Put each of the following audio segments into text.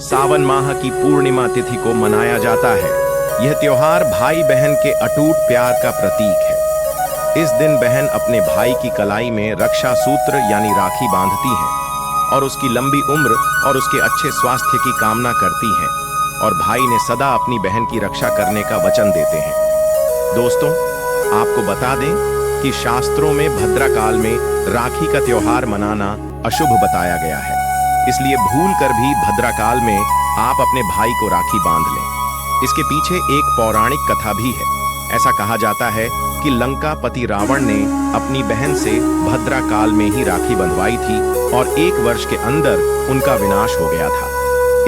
सावन माह की पूर्णिमा तिथि को मनाया जाता है। यह त्योहार भाई बहन के अटूट प्यार का प्रतीक है। इस दिन बहन अपने भाई की कलाई में रक्षा सूत्र यानी राखी बांधती है और उसकी लंबी उम्र और उसके अच्छे स्वास्थ्य की कामना करती है और भाई ने सदा अपनी बहन की रक्षा करने का वचन देते हैं। दोस्तों, आपको बता दें कि शास्त्रों में भद्राकाल में राखी का त्योहार मनाना अशुभ बताया गया है, इसलिए भूल कर भी भद्राकाल में आप अपने भाई को राखी बांध लें। इसके पीछे एक पौराणिक कथा भी है। ऐसा कहा जाता है कि लंकापति रावण ने अपनी बहन से भद्राकाल में ही राखी बंधवाई थी और 1 वर्ष के अंदर उनका विनाश हो गया था।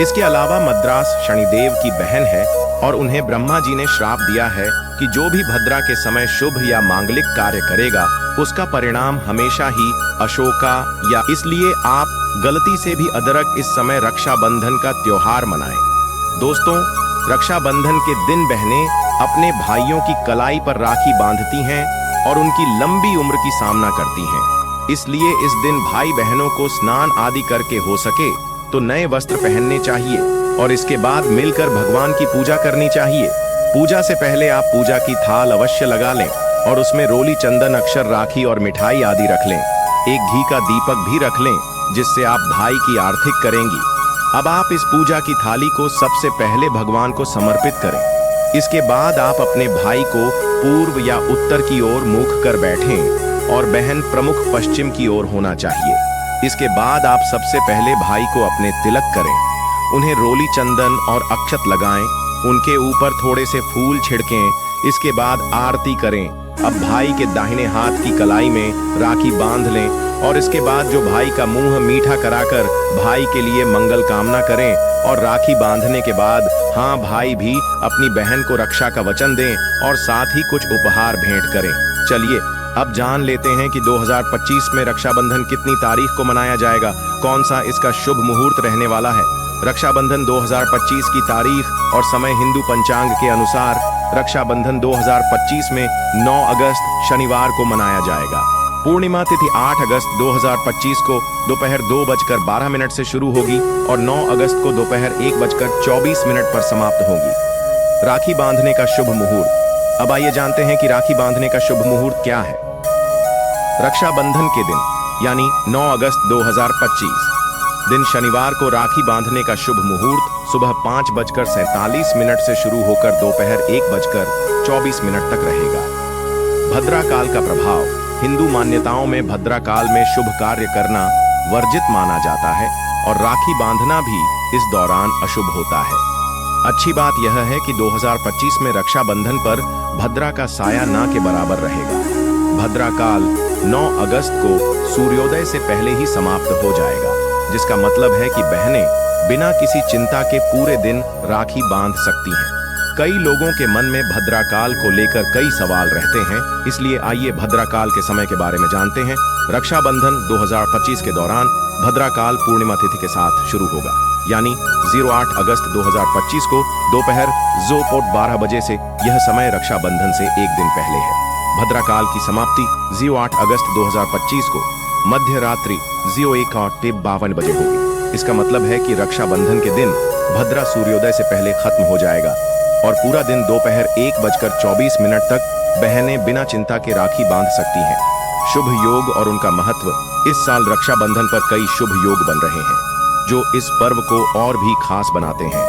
इसके अलावा मद्रास शनिदेव की बहन है और उन्हें ब्रह्मा जी ने श्राप दिया है कि जो भी भद्रा के समय शुभ या मांगलिक कार्य करेगा उसका परिणाम हमेशा ही अशोका या इसलिए आप गलती से भी अदरक इस समय रक्षाबंधन का त्योहार मनाएं। दोस्तों, रक्षाबंधन के दिन बहनें अपने भाइयों की कलाई पर राखी बांधती हैं और उनकी लंबी उम्र की कामना करती हैं। इसलिए इस दिन भाई बहनों को स्नान आदि करके हो सके तो नए वस्त्र पहनने चाहिए और इसके बाद मिलकर भगवान की पूजा करनी चाहिए। पूजा से पहले आप पूजा की थाल अवश्य लगा लें और उसमें रोली, चंदन, अक्षर, राखी और मिठाई आदि रख लें। एक घी का दीपक भी रख लें जिससे आप भाई की आरती करेंगी। अब आप इस पूजा की थाली को सबसे पहले भगवान को समर्पित करें। इसके बाद आप अपने भाई को पूर्व या उत्तर की ओर मुख कर बैठें और बहन प्रमुख पश्चिम की ओर होना चाहिए। इसके बाद आप सबसे पहले भाई को अपने तिलक करें, उन्हें रोली, चंदन और अक्षत लगाएं, उनके ऊपर थोड़े से फूल छिड़कें। इसके बाद आरती करें। अब भाई के दाहिने हाथ की कलाई में राखी बांध लें और इसके बाद जो भाई का मुंह मीठा कराकर भाई के लिए मंगल कामना करें और राखी बांधने के बाद भाई भी अपनी बहन को रक्षा का वचन दें और साथ ही कुछ उपहार भेंट करें। चलिए अब जान लेते हैं कि 2025 में रक्षाबंधन कितनी तारीख को मनाया जाएगा, कौन सा इसका शुभ मुहूर्त रहने वाला है। रक्षाबंधन 2025 की तारीख और समय हिंदू पंचांग के अनुसार रक्षाबंधन 2025 में 9 अगस्त शनिवार को मनाया जाएगा। पूर्णिमा तिथि 8 अगस्त 2025 को दोपहर 2:12 से शुरू होगी और 9 अगस्त को दोपहर 1:24 पर समाप्त होगी। राखी बांधने का शुभ मुहूर्त। अब आइए जानते हैं कि राखी बांधने का शुभ मुहूर्त क्या है। रक्षाबंधन के दिन यानी 9 अगस्त 2025 दिन शनिवार को राखी बांधने का शुभ मुहूर्त सुबह 5:47 से शुरू होकर दोपहर 1:24 तक रहेगा। भद्राकाल का प्रभाव। हिंदू मान्यताओं में भद्राकाल में शुभ कार्य करना वर्जित माना जाता है और राखी बांधना भी इस दौरान अशुभ होता है। अच्छी बात यह है कि 2025 में रक्षाबंधन पर भद्रा का साया ना के बराबर रहेगा। भद्राकाल 9 अगस्त को सूर्योदय से पहले ही समाप्त हो जाएगा, जिसका मतलब है कि बहनें बिना किसी चिंता के पूरे दिन राखी बांध सकती हैं। कई लोगों के मन में भद्राकाल को लेकर कई सवाल रहते हैं, इसलिए आइए भद्राकाल के समय के बारे में जानते हैं। रक्षाबंधन 2025 के दौरान भद्राकाल पूर्णिमा तिथि के साथ शुरू होगा, यानी 08 अगस्त 2025 को दोपहर 12 बजे से। यह समय रक्षाबंधन से एक दिन पहले है। भद्राकाल की समाप्ति 08 अगस्त 2025 को मध्य रात्रि 01:52 बजे होगी। इसका मतलब है कि रक्षाबंधन के दिन भद्रा सूर्योदय से पहले खत्म हो जाएगा और पूरा दिन दोपहर 1:24 तक बहनें बिना चिंता के राखी बांध सकती हैं। शुभ योग और उनका महत्व। इस साल रक्षाबंधन पर कई शुभ योग बन रहे हैं जो इस पर्व को और भी खास बनाते हैं।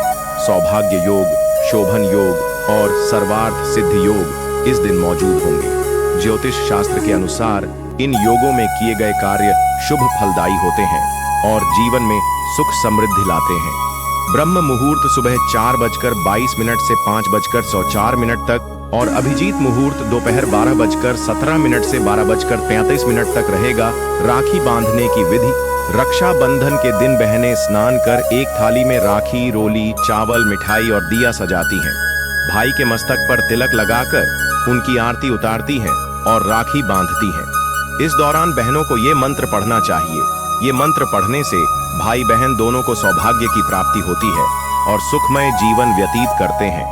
सौभाग्य योग, शोभन योग और सर्वार्थ सिद्ध योग इस दिन मौजूद होंगे। ज्योतिष शास्त्र के अनुसार इन योगों में किए गए कार्य शुभ फलदायी होते हैं और जीवन में सुख समृद्धि लाते हैं। ब्रह्म मुहूर्त सुबह 4:22 से 5:04 तक और अभिजीत मुहूर्त दोपहर 12:17 से 12:35 तक रहेगा। राखी बांधने की विधि। रक्षाबंधन के दिन बहनें स्नान कर एक थाली में राखी, रोली, चावल, मिठाई और दिया सजाती हैं। भाई के मस्तक पर तिलक लगाकर उनकी आरती उतारती हैं और राखी बांधती हैं। इस दौरान बहनों को ये मंत्र पढ़ना चाहिए। ये मंत्र पढ़ने से भाई बहन दोनों को सौभाग्य की प्राप्ति होती है और सुखमय जीवन व्यतीत करते हैं।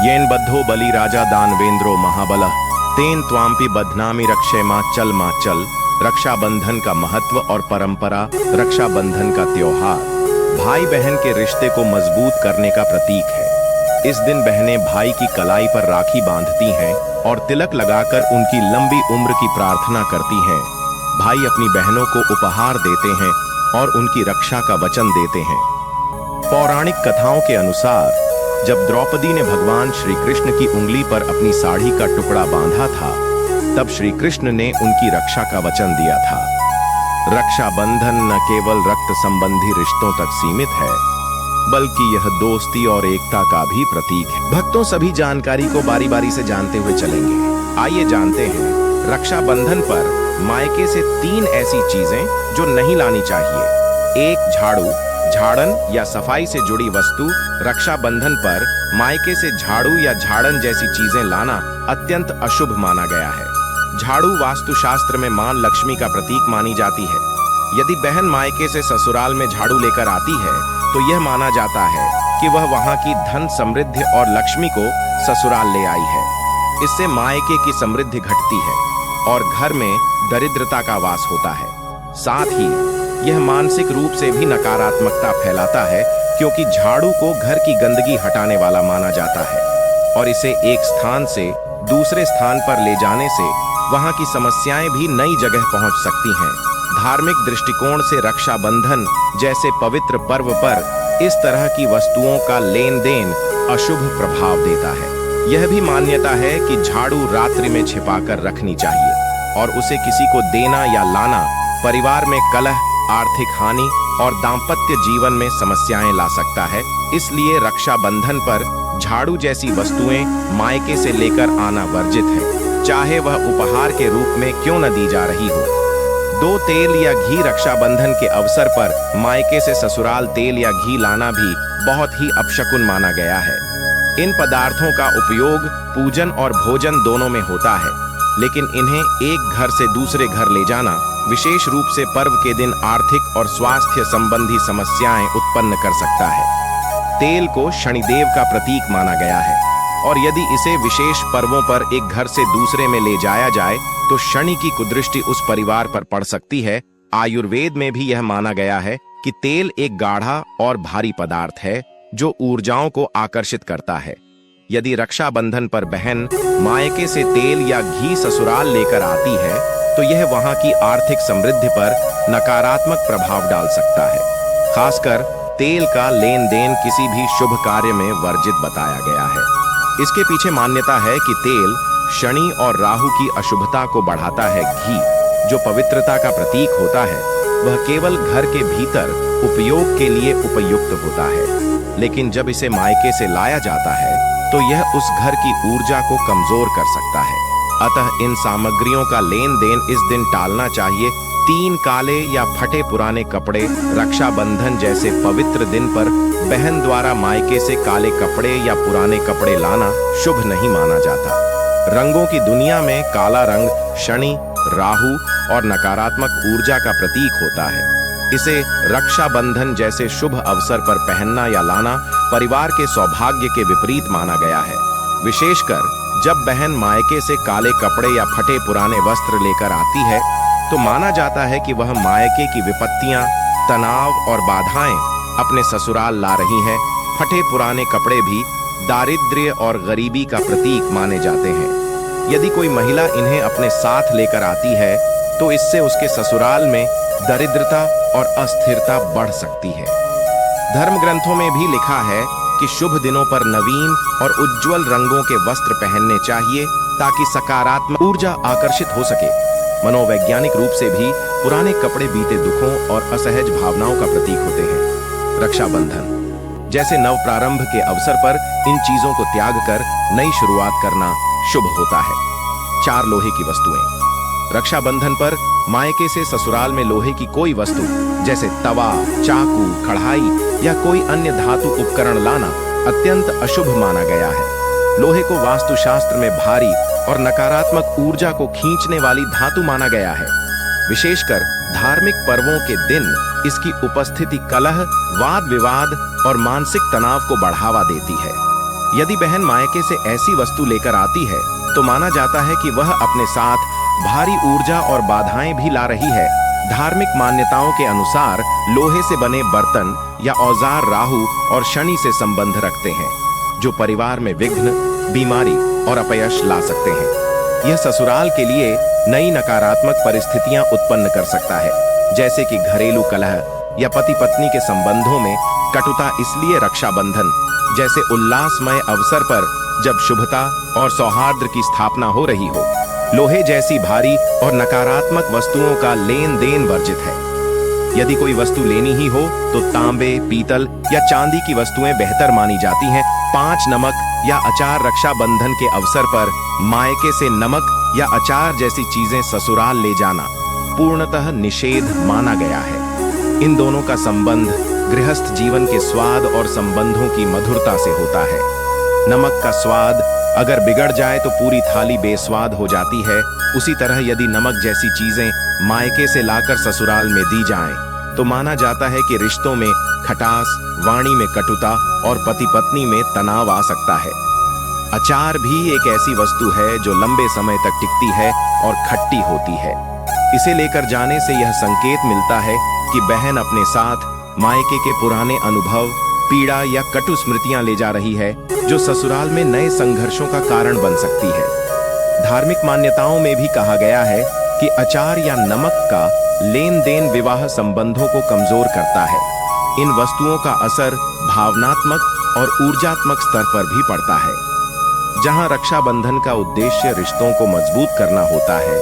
येन बद्धो बलि राजा दानवेंद्रो महाबलः तेन त्वाम्पि बध्नामि रक्षे मां चल। रक्षाबंधन का महत्व और परंपरा। रक्षाबंधन का त्योहार भाई बहन के रिश्ते को मजबूत करने का प्रतीक है। इस दिन बहनें भाई की कलाई पर राखी बांधती हैं और तिलक लगाकर उनकी लंबी उम्र की प्रार्थना करती हैं। भाई अपनी बहनों को उपहार देते हैं और उनकी रक्षा का वचन देते हैं। पौराणिक कथाओं के अनुसार जब द्रौपदी ने भगवान श्री कृष्ण की उंगली पर अपनी साड़ी का टुकड़ा बांधा था, तब श्री कृष्ण ने उनकी रक्षा का वचन दिया था। रक्षा बंधन न केवल रक्त संबंधी रिश्तों तक सीमित है, बल्कि यह दोस्ती और एकता का भी प्रतीक है। भक्तों, सभी जानकारी को बारी बारी से जानते हुए चलेंगे। आइए जानते हैं रक्षाबंधन पर मायके से 3 ऐसी चीजें जो नहीं लानी चाहिए। 1. झाड़ू, झाड़न या सफाई से जुड़ी वस्तु। रक्षाबंधन पर मायके से झाड़ू या झाड़न जैसी चीजें लाना अत्यंत अशुभ माना गया है। झाड़ू वास्तुशास्त्र में मां लक्ष्मी का प्रतीक मानी जाती है। यदि बहन मायके से ससुराल में झाड़ू लेकर आती है तो यह माना जाता है कि वह वहां की धन, समृद्धि और लक्ष्मी को ससुराल ले आई है। इससे मायके की समृद्धि घटती है और घर में दरिद्रता का वास होता है। साथ ही यह मानसिक रूप से भी नकारात्मकता फैलाता है, क्योंकि झाड़ू को घर की गंदगी हटाने वाला माना जाता है और इसे एक स्थान से दूसरे स्थान पर ले जाने से वहां की समस्याएं भी नई जगह पहुंच सकती हैं। धार्मिक दृष्टिकोण से रक्षाबंधन जैसे पवित्र पर्व पर इस तरह की वस्तुओं का लेन देन अशुभ प्रभाव देता है। यह भी मान्यता है कि झाड़ू रात्रि में छिपाकर रखनी चाहिए और उसे किसी को देना या लाना परिवार में कलह, आर्थिक हानि और दाम्पत्य जीवन में समस्याएं ला सकता है। इसलिए रक्षाबंधन पर झाड़ू जैसी वस्तुएं मायके से लेकर आना वर्जित है, चाहे वह उपहार के रूप में क्यों न दी जा रही हो। 2. तेल या घी। रक्षाबंधन के अवसर पर मायके से ससुराल तेल या घी लाना भी बहुत ही अपशकुन माना गया है। इन पदार्थों का उपयोग पूजन और भोजन दोनों में होता है, लेकिन इन्हें एक घर से दूसरे घर ले जाना विशेष रूप से पर्व के दिन आर्थिक और स्वास्थ्य संबंधी समस्याएं उत्पन्न कर सकता है। तेल को शनिदेव का प्रतीक माना गया है और यदि इसे विशेष पर्वों पर एक घर से दूसरे में ले जाया जाए तो शनि की कुदृष्टि उस परिवार पर पड़ सकती है। आयुर्वेद में भी यह माना गया है कि तेल एक गाढ़ा और भारी पदार्थ है जो ऊर्जाओं को आकर्षित करता है। यदि रक्षाबंधन पर बहन मायके से तेल या घी ससुराल लेकर आती है तो यह वहां की आर्थिक समृद्धि पर नकारात्मक प्रभाव डाल सकता है। खासकर तेल का लेन देन किसी भी शुभ कार्य में वर्जित बताया गया है। इसके पीछे मान्यता है कि तेल शनि और राहु की अशुभता को बढ़ाता है। घी, जो पवित्रता का प्रतीक होता है, वह केवल घर के भीतर उपयोग के लिए उपयुक्त होता है, लेकिन जब इसे मायके से लाया जाता है तो यह उस घर की ऊर्जा को कमजोर कर सकता है। अतः इन सामग्रियों का लेन देन इस दिन टालना चाहिए। 3 काले या फटे पुराने कपड़े। रक्षाबंधन जैसे पवित्र दिन पर बहन द्वारा मायके से काले कपड़े या पुराने कपड़े लाना शुभ नहीं माना जाता। रंगों की दुनिया में काला रंग शनि, राहु और नकारात्मक ऊर्जा का प्रतीक होता है। इसे रक्षाबंधन जैसे शुभ अवसर पर पहनना या लाना परिवार के सौभाग्य के विपरीत माना गया है। विशेषकर जब बहन मायके से काले कपड़े या फटे पुराने वस्त्र लेकर आती है तो माना जाता है कि वह मायके की विपत्तियां, तनाव और बाधाएं अपने ससुराल ला रही हैं। फटे पुराने कपड़े भी दारिद्र्य और गरीबी का प्रतीक माने जाते हैं। यदि कोई महिला इन्हें अपने साथ लेकर आती है तो इससे उसके ससुराल में दरिद्रता और अस्थिरता बढ़ सकती है। धर्म ग्रंथों में भी लिखा है कि शुभ दिनों पर नवीन और उज्जवल रंगों के वस्त्र पहनने चाहिए ताकि सकारात्मक ऊर्जा आकर्षित हो सके। मनोवैज्ञानिक रूप से भी पुराने कपड़े बीते दुखों और असहज भावनाओं का प्रतीक होते हैं। रक्षाबंधन जैसे नव प्रारंभ के अवसर पर इन चीजों को त्याग कर नई शुरुआत करना शुभ होता है। 4 लोहे की वस्तुएं। रक्षाबंधन पर मायके से ससुराल में लोहे की कोई वस्तु जैसे तवा, चाकू, कढ़ाई या कोई अन्य धातु उपकरण लाना अत्यंत अशुभ माना गया है। लोहे को वास्तुशास्त्र में भारी और नकारात्मक ऊर्जा को खींचने वाली धातु माना गया है। विशेषकर धार्मिक पर्वों के दिन इसकी उपस्थिति कलह, वाद विवाद और मानसिक तनाव को बढ़ावा देती है। यदि बहन मायके से ऐसी वस्तु लेकर आती है तो माना जाता है कि वह अपने साथ भारी ऊर्जा और बाधाएं भी ला रही है। धार्मिक मान्यताओं के अनुसार लोहे से बने बर्तन या औजार राहु और शनि से संबंध रखते हैं, जो परिवार में विघ्न, बीमारी और अपयश ला सकते हैं। यह ससुराल के लिए नई नकारात्मक परिस्थितियां उत्पन्न कर सकता है, जैसे कि घरेलू कलह या पति पत्नी के संबंधों में कटुता। इसलिए रक्षाबंधन जैसे उल्लासमय अवसर पर, जब शुभता और सौहार्द की स्थापना हो रही हो, लोहे जैसी भारी और नकारात्मक वस्तुओं का लेन देन वर्जित है। यदि कोई वस्तु लेनी ही हो तो तांबे, पीतल या चांदी की वस्तुएं बेहतर मानी जाती हैं। 5 नमक या अचार रक्षाबंधन के अवसर पर मायके से नमक या अचार जैसी चीजें ससुराल ले जाना पूर्णतः निषेध माना गया है। इन दोनों का संबंध गृहस्थ जीवन के स्वाद और संबंधों की मधुरता से होता है। नमक का स्वाद अगर बिगड़ जाए तो पूरी थाली बेस्वाद हो जाती है। उसी तरह यदि नमक जैसी चीजें मायके से लाकर ससुराल में दी जाएं, तो माना जाता है कि रिश्तों में खटास, वाणी में कटुता और पति पत्नी में तनाव आ सकता है। अचार भी एक ऐसी वस्तु है जो लंबे समय तक टिकती है और खट्टी होती है। इसे लेकर जाने से यह संकेत मिलता है कि बहन अपने साथ मायके के पुराने अनुभव, पीड़ा या कटु स्मृतियां ले जा रही है, जो ससुराल में नए संघर्षों का कारण बन सकती है। धार्मिक मान्यताओं में भी कहा गया है कि अचार या नमक का लेन देन विवाह संबंधों को कमजोर करता है। इन वस्तुओं का असर भावनात्मक और ऊर्जात्मक स्तर पर भी पड़ता है। जहां रक्षाबंधन का उद्देश्य रिश्तों को मजबूत करना होता है,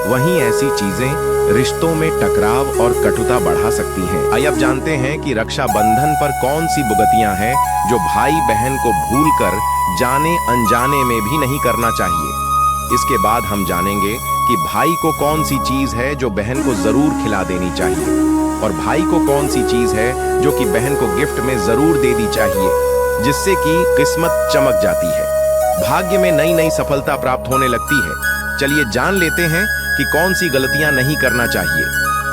वहीं ऐसी चीजें रिश्तों में टकराव और कटुता बढ़ा सकती हैं। आइए अब जानते हैं कि रक्षाबंधन पर कौन सी बुगतियां हैं जो भाई बहन को भूलकर जाने अनजाने में भी नहीं करना चाहिए। इसके बाद हम जानेंगे कि भाई को कौन सी चीज है जो बहन को जरूर खिला देनी चाहिए, और भाई को कौन सी चीज है जो कि बहन को गिफ्ट में जरूर दे दी चाहिए, जिससे कि किस्मत चमक जाती है, भाग्य में नई नई सफलता प्राप्त होने लगती है। चलिए जान लेते हैं कि कौन सी गलतियां नहीं करना चाहिए,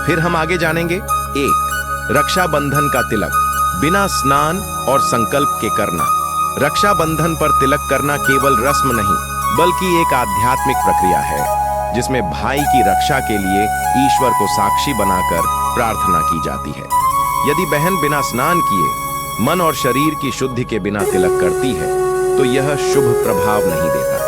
फिर हम आगे जानेंगे। 1. रक्षाबंधन का तिलक बिना स्नान और संकल्प के करना। रक्षाबंधन पर तिलक करना केवल रस्म नहीं, बल्कि एक आध्यात्मिक प्रक्रिया है, जिसमें भाई की रक्षा के लिए ईश्वर को साक्षी बनाकर प्रार्थना की जाती है। यदि बहन बिना स्नान किए मन और शरीर की शुद्धि के बिना तिलक करती है, तो यह शुभ प्रभाव नहीं देता।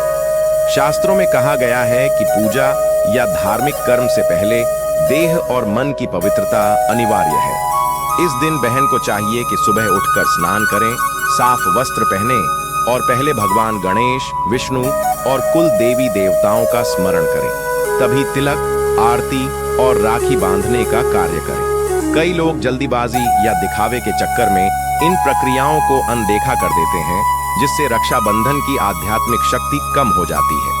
शास्त्रों में कहा गया है कि पूजा या धार्मिक कर्म से पहले देह और मन की पवित्रता अनिवार्य है। इस दिन बहन को चाहिए कि सुबह उठकर स्नान करें, साफ वस्त्र पहने और पहले भगवान गणेश, विष्णु और कुल देवी देवताओं का स्मरण करें। तभी तिलक, आरती और राखी बांधने का कार्य करें। कई लोग जल्दीबाजी या दिखावे के चक्कर में इन प्रक्रियाओं को अनदेखा कर देते हैं, जिससे रक्षाबंधन की आध्यात्मिक शक्ति कम हो जाती है।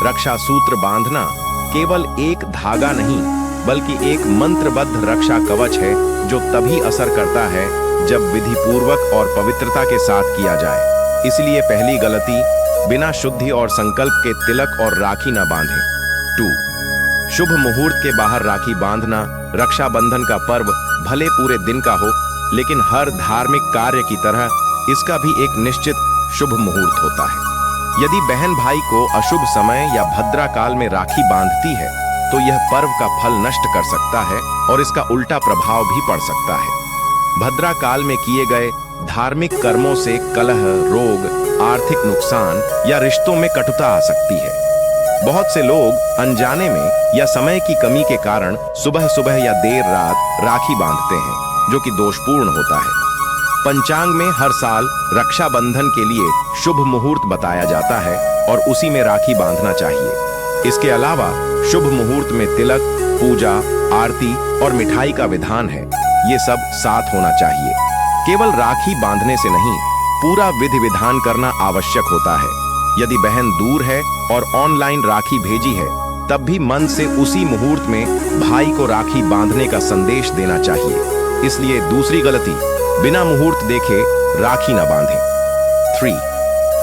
रक्षा सूत्र बांधना केवल एक धागा नहीं, बल्कि एक मंत्रबद्ध रक्षा कवच है, जो तभी असर करता है जब विधि पूर्वक और पवित्रता के साथ किया जाए। इसलिए पहली गलती, बिना शुद्धि और संकल्प के तिलक और राखी न बांधें। 2. शुभ मुहूर्त के बाहर राखी बांधना। रक्षाबंधन का पर्व भले पूरे दिन का हो, लेकिन हर धार्मिक कार्य की तरह इसका भी एक निश्चित शुभ मुहूर्त होता है। यदि बहन भाई को अशुभ समय या भद्रा काल में राखी बांधती है, तो यह पर्व का फल नष्ट कर सकता है और इसका उल्टा प्रभाव भी पड़ सकता है। भद्रा काल में किए गए धार्मिक कर्मों से कलह, रोग, आर्थिक नुकसान या रिश्तों में कटुता आ सकती है। बहुत से लोग अनजाने में या समय की कमी के कारण सुबह सुबह या देर रात राखी बांधते हैं, जो कि दोषपूर्ण होता है। पंचांग में हर साल रक्षाबंधन के लिए शुभ मुहूर्त बताया जाता है और उसी में राखी बांधना चाहिए। इसके अलावा शुभ मुहूर्त में तिलक, पूजा, आरती और मिठाई का विधान है। ये सब साथ होना चाहिए। केवल राखी बांधने से नहीं, पूरा विधि विधान करना आवश्यक होता है। यदि बहन दूर है और ऑनलाइन राखी भेजी है, तब भी मन से उसी मुहूर्त में भाई को राखी बांधने का संदेश देना चाहिए। इसलिए दूसरी गलती, बिना मुहूर्त देखे राखी न बांधें। 3.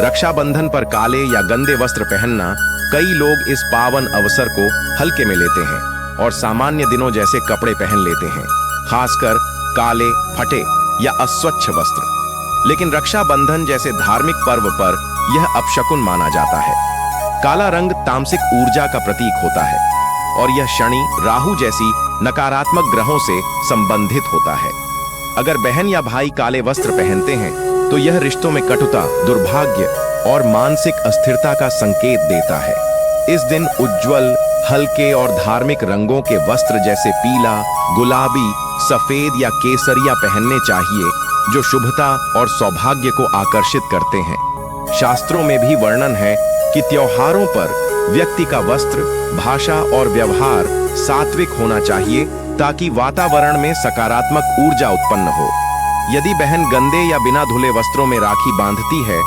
रक्षाबंधन पर काले या गंदे वस्त्र पहनना। कई लोग इस पावन अवसर को हल्के में लेते हैं और सामान्य दिनों जैसे कपड़े पहन लेते हैं, खासकर काले, फटे या अस्वच्छ वस्त्र। लेकिन रक्षाबंधन जैसे धार्मिक पर्व पर यह अपशकुन माना जाता है। काला रंग तामसिक ऊर्जा का प्रतीक होता है और यह शनि, राहु जैसी नकारात्मक ग्रहों से संबंधित होता है। अगर बहन या भाई काले वस्त्र पहनते हैं तो यह रिश्तों में कटुता, दुर्भाग्य और मानसिक अस्थिरता का संकेत देता है। इस दिन उज्ज्वल, हल्के और धार्मिक रंगों के वस्त्र जैसे पीला, गुलाबी, सफेद या केसरिया पहनने चाहिए, जो शुभता और सौभाग्य को आकर्षित करते हैं। शास्त्रों में भी वर्णन है कि त्योहारों पर व्यक्ति का वस्त्र, भाषा और व्यवहार सात्विक होना चाहिए ताकि वातावरण में सकारात्मक ऊर्जा उत्पन्न हो। यदि बहन गंदे या बिना धुले वस्त्रों में राखी बांधती है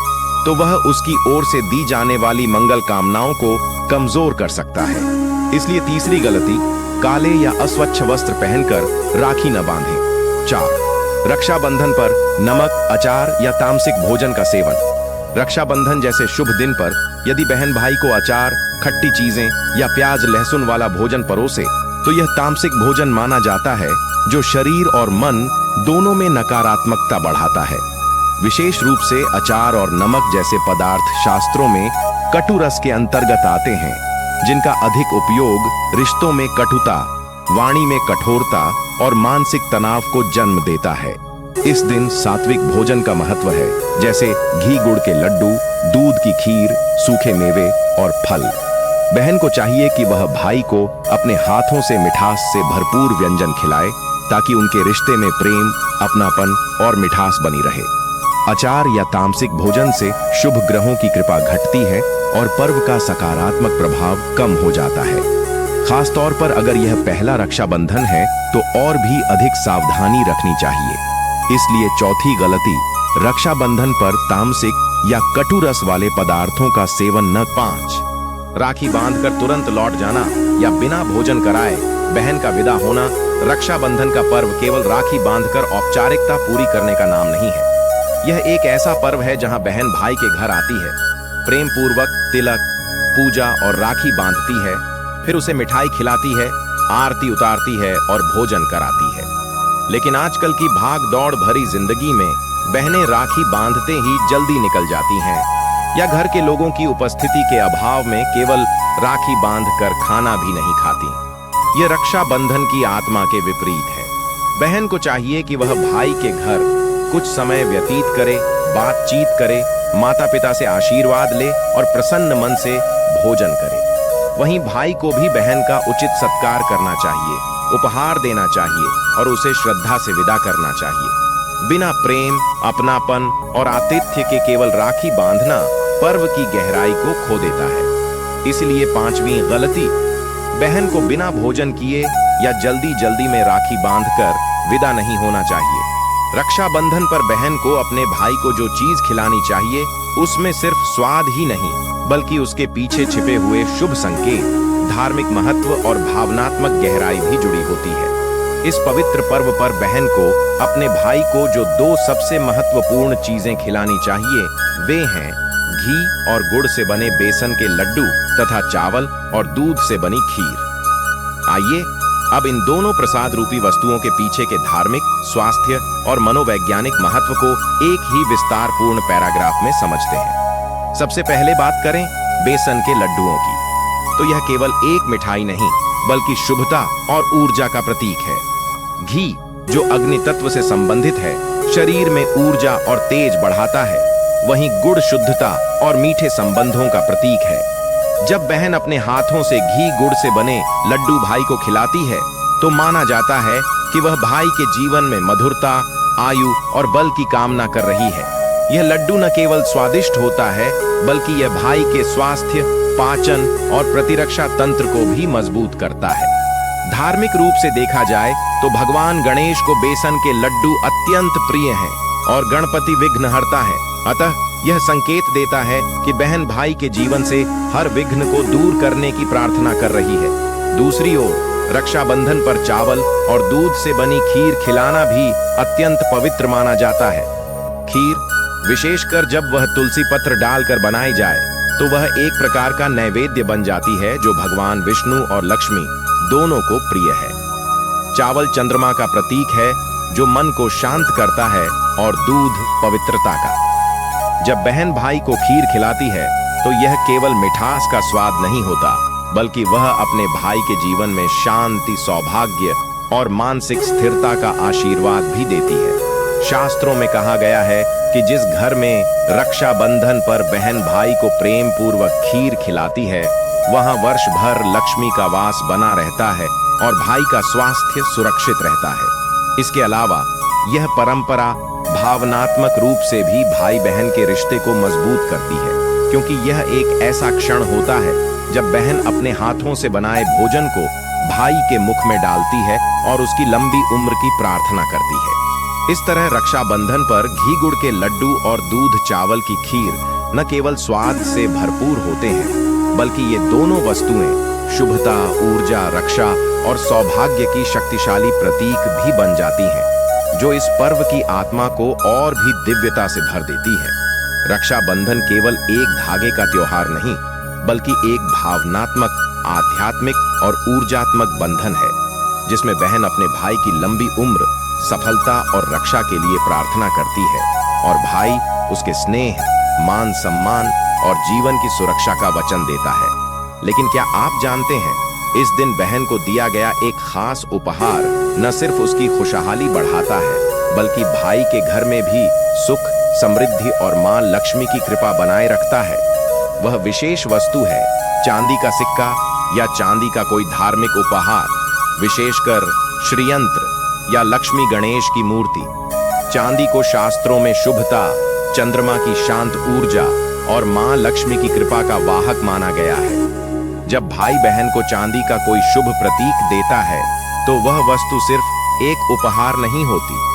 तो वह उसकी ओर से दी जाने वाली मंगल कामनाओं को कमजोर कर सकता है। इसलिए तीसरी गलती, काले या अस्वच्छ वस्त्र पहनकर राखी न बांधें। 4. रक्षाबंधन पर नमक, अचार या तामसिक भोजन का सेवन। रक्षाबंधन जैसे शुभ दिन पर यदि बहन भाई को अचार, खट्टी चीजें या प्याज लहसुन वाला भोजन परोसे तो यह तामसिक भोजन माना जाता है, जो शरीर और मन दोनों में नकारात्मकता बढ़ाता है। विशेष रूप से अचार और नमक जैसे पदार्थ शास्त्रों में कटु रस के अंतर्गत आते हैं, जिनका अधिक उपयोग रिश्तों में कटुता, वाणी में कठोरता और मानसिक तनाव को जन्म देता है। इस दिन सात्विक भोजन का महत्व है, जैसे घी गुड़ के लड्डू, दूध की खीर, सूखे मेवे और फल। बहन को चाहिए कि वह भाई को अपने हाथों से मिठास से भरपूर व्यंजन खिलाए ताकि उनके रिश्ते में प्रेम, अपनापन और मिठास बनी रहे। अचार या तामसिक भोजन से शुभ ग्रहों की कृपा घटती है और पर्व का सकारात्मक प्रभाव कम हो जाता है। खासतौर पर अगर यह पहला रक्षाबंधन है तो और भी अधिक सावधानी रखनी चाहिए। इसलिए चौथी गलती, रक्षाबंधन पर तामसिक या कटु रस वाले पदार्थों का सेवन न। 5. राखी बांधकर तुरंत लौट जाना या बिना भोजन कराए बहन का विदा होना। रक्षाबंधन का पर्व केवल राखी बांधकर औपचारिकता पूरी करने का नाम नहीं है। यह एक ऐसा पर्व है जहां बहन भाई के घर आती है, प्रेम पूर्वक तिलक, पूजा और राखी बांधती है, फिर उसे मिठाई खिलाती है, आरती उतारती है और भोजन कराती है। लेकिन आजकल की भाग दौड़ भरी जिंदगी में बहनें राखी बांधते ही जल्दी निकल जाती हैं या घर के लोगों की उपस्थिति के अभाव में केवल राखी बांधकर खाना भी नहीं खाती। यह रक्षाबंधन की आत्मा के विपरीत है। बहन को चाहिए कि वह भाई के घर कुछ समय व्यतीत करे, बातचीत करे, माता पिता से आशीर्वाद ले और प्रसन्न मन से भोजन करे। वहीं भाई को भी बहन का उचित सत्कार करना चाहिए, उपहार देना चाहिए और उसे श्रद्धा से विदा करना चाहिए। बिना प्रेम, अपनापन और आतिथ्य के केवल राखी बांधना पर्व की गहराई को खो देता है। इसलिए 5वीं गलती, बहन को बिना भोजन किए या जल्दी जल्दी में राखी बांधकर विदा नहीं होना चाहिए। रक्षाबंधन पर बहन को अपने भाई को जो चीज खिलानी चाहिए उसमें सिर्फ स्वाद ही नहीं बल्कि उसके पीछे छिपे हुए शुभ संकेत, धार्मिक महत्व और भावनात्मक गहराई भी जुड़ी होती है। इस पवित्र पर्व पर बहन को अपने भाई को जो 2 सबसे महत्वपूर्ण चीजें खिलानी चाहिए वे हैं घी और गुड़ से बने बेसन के लड्डू तथा चावल और दूध से बनी खीर। आइए अब इन दोनों प्रसाद रूपी वस्तुओं के पीछे के धार्मिक, स्वास्थ्य और मनोवैज्ञानिक महत्व को एक ही विस्तारपूर्ण पैराग्राफ में समझते हैं। सबसे पहले बात करें बेसन के लड्डुओं की, तो यह केवल एक मिठाई नहीं बल्कि शुभता और ऊर्जा का प्रतीक है। घी, जो अग्नि तत्व से संबंधित है, शरीर में ऊर्जा और तेज बढ़ाता है। वहीं गुड़ शुद्धता और मीठे संबंधों का प्रतीक है। जब बहन अपने हाथों से घी गुड़ से बने लड्डू भाई को खिलाती है तो माना जाता है कि वह भाई के जीवन में मधुरता, आयु और बल की कामना कर रही है। यह लड्डू न केवल स्वादिष्ट होता है बल्कि यह भाई के स्वास्थ्य, पाचन और प्रतिरक्षा तंत्र को भी मजबूत करता है। धार्मिक रूप से देखा जाए तो भगवान गणेश को बेसन के लड्डू अत्यंत प्रिय हैं और गणपति विघ्नहर्ता है। अतः यह संकेत देता है कि बहन भाई के जीवन से हर विघ्न को दूर करने की प्रार्थना कर रही है। दूसरी ओर रक्षाबंधन पर चावल और दूध से बनी खीर खिलाना भी अत्यंत पवित्र माना जाता है। खीर, विशेषकर जब वह तुलसी पत्र डालकर बनाई जाए, तो वह एक प्रकार का नैवेद्य बन जाती है जो भगवान विष्णु और लक्ष्मी दोनों को प्रिय है। चावल चंद्रमा का प्रतीक है जो मन को शांत करता है और दूध पवित्रता का। जब बहन भाई को खीर खिलाती है तो यह केवल मिठास का स्वाद नहीं होता बल्कि वह अपने भाई के जीवन में शांति, सौभाग्य और मानसिक स्थिरता का आशीर्वाद भी देती है। शास्त्रों में कहा गया है कि जिस घर में रक्षाबंधन पर बहन भाई को प्रेम पूर्वक खीर खिलाती है, वहां वर्ष भर लक्ष्मी का वास बना रहता है और भाई का स्वास्थ्य सुरक्षित रहता है। इसके अलावा यह परंपरा भावनात्मक रूप से भी भाई बहन के रिश्ते को मजबूत करती है, क्योंकि यह एक ऐसा क्षण होता है जब बहन अपने हाथों से बनाए भोजन को भाई के मुख में डालती है और उसकी लंबी उम्र की प्रार्थना करती है। इस तरह रक्षाबंधन पर घी गुड़ के लड्डू और दूध चावल की खीर न केवल स्वाद से भरपूर होते हैं, बल्कि ये दोनों वस्तुएं शुभता, ऊर्जा, रक्षा और सौभाग्य की शक्तिशाली प्रतीक भी बन जाती हैं, जो इस पर्व की आत्मा को और भी दिव्यता से भर देती है। रक्षाबंधन केवल एक धागे का त्योहार नहीं, बल्कि एक भावनात्मक, आध्यात्मिक और ऊर्जात्मक बंधन है, जिसमें बहन अपने भाई की लंबी उम्र, सफलता और रक्षा के लिए प्रार्थना करती है और भाई उसके स्नेह, मान सम्मान और जीवन की सुरक्षा का वचन देता है। लेकिन क्या आप जानते हैं, इस दिन बहन को दिया गया एक खास उपहार न सिर्फ उसकी खुशहाली बढ़ाता है, बल्कि भाई के घर में भी सुख, समृद्धि और मां लक्ष्मी की कृपा बनाए रखता है। वह विशेष वस्तु है चांदी का सिक्का या चांदी का कोई धार्मिक उपहार, विशेषकर श्रीयंत्र या लक्ष्मी गणेश की मूर्ति। चांदी को शास्त्रों में शुभता, चंद्रमा की शांत ऊर्जा और मां लक्ष्मी की कृपा का वाहक माना गया है। जब भाई बहन को चांदी का कोई शुभ प्रतीक देता है, तो वह वस्तु सिर्फ एक उपहार नहीं होती,